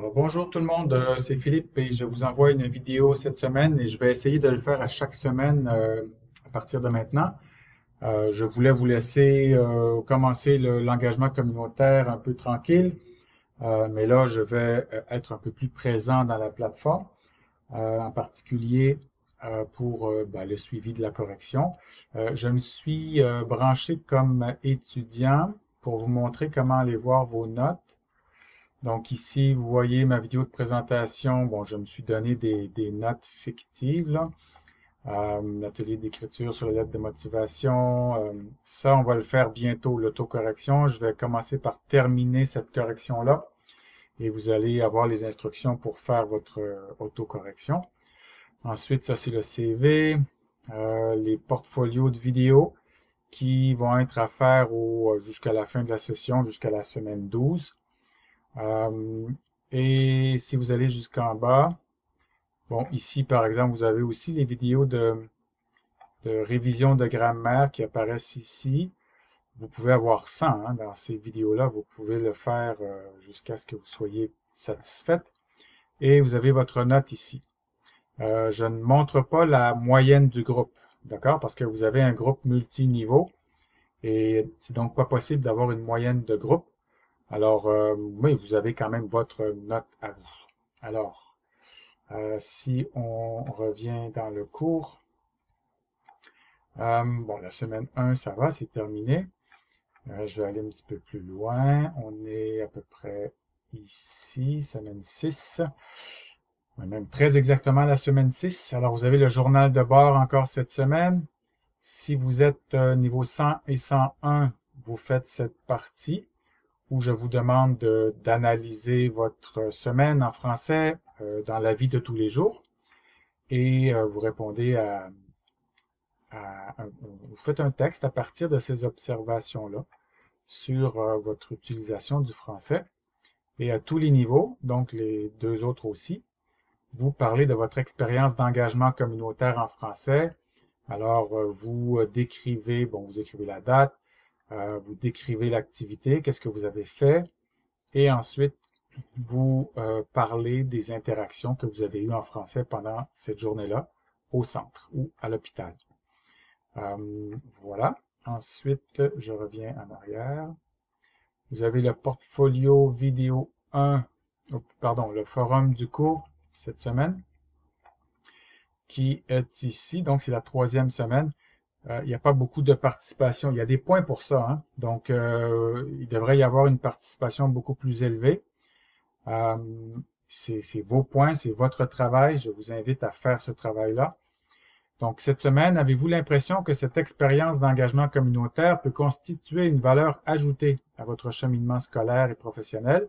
Alors, bonjour tout le monde, c'est Philippe et je vous envoie une vidéo cette semaine et je vais essayer de le faire à chaque semaine à partir de maintenant. Je voulais vous laisser commencer l'engagement communautaire un peu tranquille, mais là je vais être un peu plus présent dans la plateforme, en particulier pour le suivi de la correction. Je me suis branché comme étudiant pour vous montrer comment aller voir vos notes. Donc ici, vous voyez ma vidéo de présentation. Bon, je me suis donné des notes fictives, là. L'atelier d'écriture sur les lettres de motivation. Ça, on va le faire bientôt, l'autocorrection. Je vais commencer par terminer cette correction-là et vous allez avoir les instructions pour faire votre autocorrection. Ensuite, ça, c'est le CV, les portfolios de vidéos qui vont être à faire jusqu'à la fin de la session, jusqu'à la semaine 12. Euh, et si vous allez jusqu'en bas, bon, ici, par exemple, vous avez aussi les vidéos de révision de grammaire qui apparaissent ici. Vous pouvez avoir 100 hein, dans ces vidéos-là. Vous pouvez le faire jusqu'à ce que vous soyez satisfaite. Et vous avez votre note ici. Je ne montre pas la moyenne du groupe, d'accord? Parce que vous avez un groupe multiniveau et c'est donc pas possible d'avoir une moyenne de groupe. Alors, oui, vous avez quand même votre note à vous. Alors, si on revient dans le cours, bon, la semaine 1, ça va, c'est terminé. Je vais aller un petit peu plus loin. On est à peu près ici, semaine 6. Même très exactement la semaine 6. Alors, vous avez le journal de bord encore cette semaine. Si vous êtes niveau 100 et 101, vous faites cette partie où je vous demande d'analyser votre semaine en français dans la vie de tous les jours et vous répondez vous faites un texte à partir de ces observations-là sur votre utilisation du français et à tous les niveaux, donc les deux autres aussi, vous parlez de votre expérience d'engagement communautaire en français. Alors, vous décrivez, bon, vous écrivez la date, vous décrivez l'activité, qu'est-ce que vous avez fait, et ensuite, vous parlez des interactions que vous avez eues en français pendant cette journée-là au centre ou à l'hôpital. Voilà. Ensuite, je reviens en arrière. Vous avez le portfolio vidéo 1, pardon, le forum du cours cette semaine qui est ici. Donc, c'est la troisième semaine. Il n'y a pas beaucoup de participation. Il y a des points pour ça, hein. Donc, il devrait y avoir une participation beaucoup plus élevée. Euh, c'est vos points, c'est votre travail. Je vous invite à faire ce travail-là. Donc, cette semaine, avez-vous l'impression que cette expérience d'engagement communautaire peut constituer une valeur ajoutée à votre cheminement scolaire et professionnel?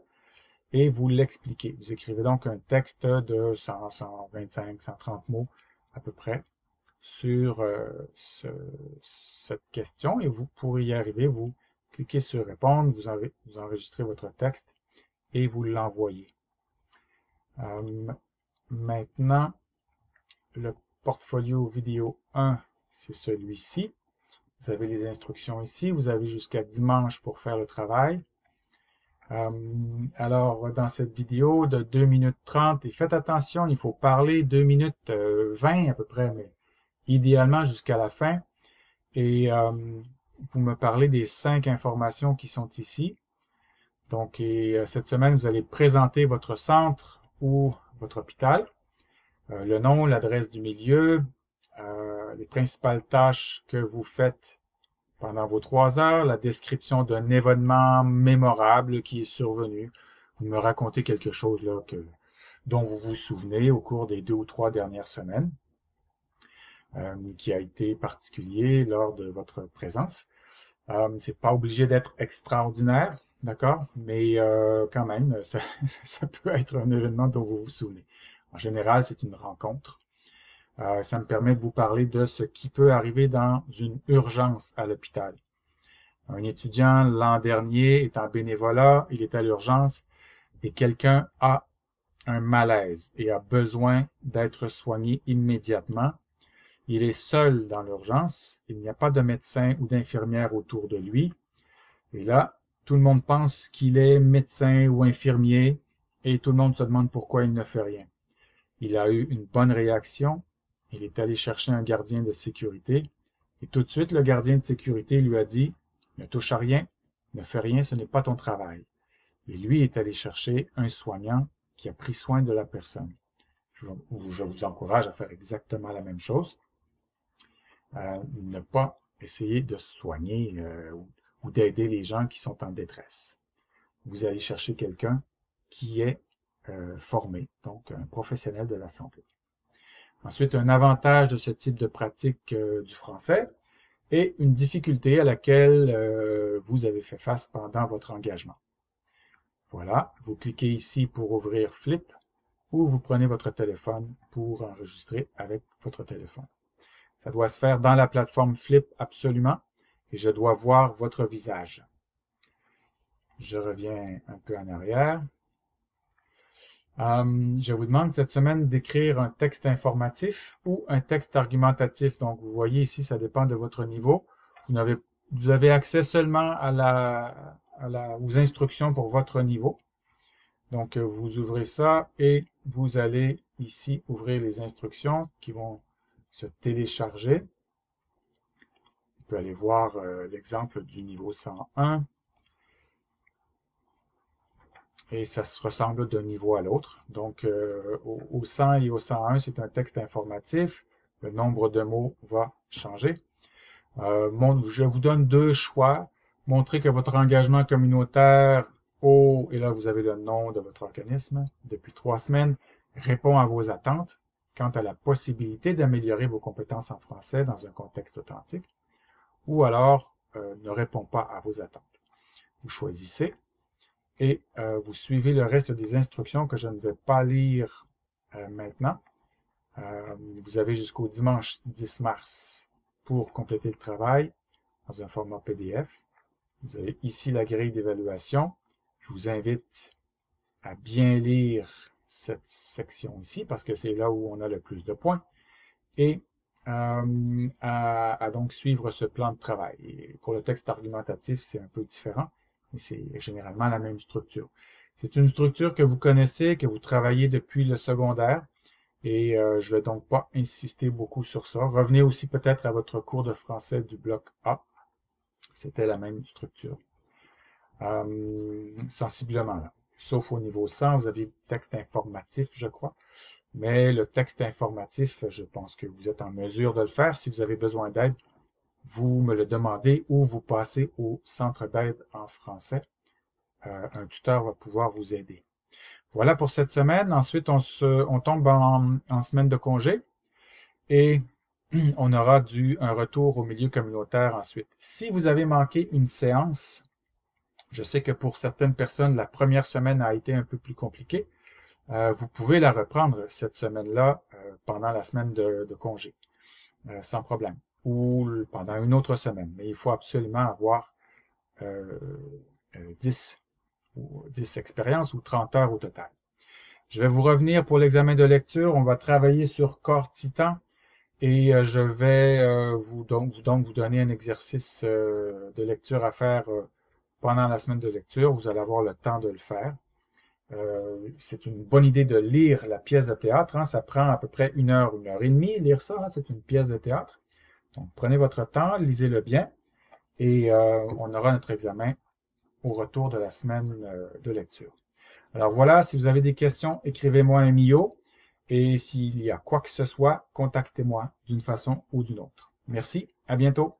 Et vous l'expliquez. Vous écrivez donc un texte de 100, 125, 130 mots à peu près sur cette question et vous, pour y arriver, vous cliquez sur répondre, vous enregistrez votre texte et vous l'envoyez. Maintenant, le portfolio vidéo 1, c'est celui-ci. Vous avez les instructions ici. Vous avez jusqu'à dimanche pour faire le travail. Alors, dans cette vidéo de 2 minutes 30, et faites attention, il faut parler 2 minutes 20 à peu près, mais idéalement jusqu'à la fin. Et vous me parlez des 5 informations qui sont ici. Donc, cette semaine, vous allez présenter votre centre ou votre hôpital, le nom, l'adresse du milieu, les principales tâches que vous faites pendant vos 3 heures, la description d'un événement mémorable qui est survenu. Vous me racontez quelque chose là dont vous vous souvenez au cours des 2 ou 3 dernières semaines, qui a été particulier lors de votre présence. C'est pas obligé d'être extraordinaire, d'accord? Mais quand même, ça peut être un événement dont vous vous souvenez. En général, c'est une rencontre. Ça me permet de vous parler de ce qui peut arriver dans une urgence à l'hôpital. Un étudiant l'an dernier est en bénévolat, il est à l'urgence et quelqu'un a un malaise et a besoin d'être soigné immédiatement. Il est seul dans l'urgence, il n'y a pas de médecin ou d'infirmière autour de lui. Et là, tout le monde pense qu'il est médecin ou infirmier et tout le monde se demande pourquoi il ne fait rien. Il a eu une bonne réaction, il est allé chercher un gardien de sécurité, et tout de suite le gardien de sécurité lui a dit « Ne touche à rien, ne fais rien, ce n'est pas ton travail ». Et lui est allé chercher un soignant qui a pris soin de la personne. Je vous encourage à faire exactement la même chose. Ne pas essayer de soigner ou d'aider les gens qui sont en détresse. Vous allez chercher quelqu'un qui est formé, donc un professionnel de la santé. Ensuite, un avantage de ce type de pratique du français et une difficulté à laquelle vous avez fait face pendant votre engagement. Voilà, vous cliquez ici pour ouvrir Flip ou vous prenez votre téléphone pour enregistrer avec votre téléphone. Ça doit se faire dans la plateforme Flip absolument et je dois voir votre visage. Je reviens un peu en arrière. Je vous demande cette semaine d'écrire un texte informatif ou un texte argumentatif. Donc, vous voyez ici, ça dépend de votre niveau. Vous avez accès seulement aux instructions pour votre niveau. Donc, vous ouvrez ça et vous allez ici ouvrir les instructions qui vont se télécharger. On peut aller voir l'exemple du niveau 101. Et ça se ressemble d'un niveau à l'autre. Donc, au 100 et au 101, c'est un texte informatif. Le nombre de mots va changer. Je vous donne deux choix. Montrer que votre engagement communautaire, et là vous avez le nom de votre organisme, depuis 3 semaines, répond à vos attentes quant à la possibilité d'améliorer vos compétences en français dans un contexte authentique, ou alors ne répond pas à vos attentes. Vous choisissez et vous suivez le reste des instructions que je ne vais pas lire maintenant. Vous avez jusqu'au dimanche 10 mars pour compléter le travail dans un format PDF. Vous avez ici la grille d'évaluation. Je vous invite à bien lire cette section ici parce que c'est là où on a le plus de points et à donc suivre ce plan de travail. Et pour le texte argumentatif, c'est un peu différent, mais c'est généralement la même structure. C'est une structure que vous connaissez, que vous travaillez depuis le secondaire, et je vais donc pas insister beaucoup sur ça. Revenez aussi peut-être à votre cours de français du bloc A. C'était la même structure. Sensiblement là. Sauf au niveau 100, vous avez le texte informatif, je crois. Mais le texte informatif, je pense que vous êtes en mesure de le faire. Si vous avez besoin d'aide, vous me le demandez ou vous passez au centre d'aide en français. Un tuteur va pouvoir vous aider. Voilà pour cette semaine. Ensuite, on tombe en semaine de congé et on aura un retour au milieu communautaire ensuite. Si vous avez manqué une séance, je sais que pour certaines personnes, la première semaine a été un peu plus compliquée. Vous pouvez la reprendre cette semaine-là pendant la semaine de congé, sans problème, ou pendant une autre semaine. Mais il faut absolument avoir 10 expériences ou 30 heures au total. Je vais vous revenir pour l'examen de lecture. On va travailler sur Corps Titan et je vais vous donner un exercice de lecture à faire pendant la semaine de lecture. Vous allez avoir le temps de le faire. C'est une bonne idée de lire la pièce de théâtre. Hein. Ça prend à peu près 1 heure, 1 heure et demie, lire ça. Hein. C'est une pièce de théâtre. Donc, prenez votre temps, lisez-le bien et on aura notre examen au retour de la semaine de lecture. Alors voilà, si vous avez des questions, écrivez-moi un MIO et s'il y a quoi que ce soit, contactez-moi d'une façon ou d'une autre. Merci, à bientôt.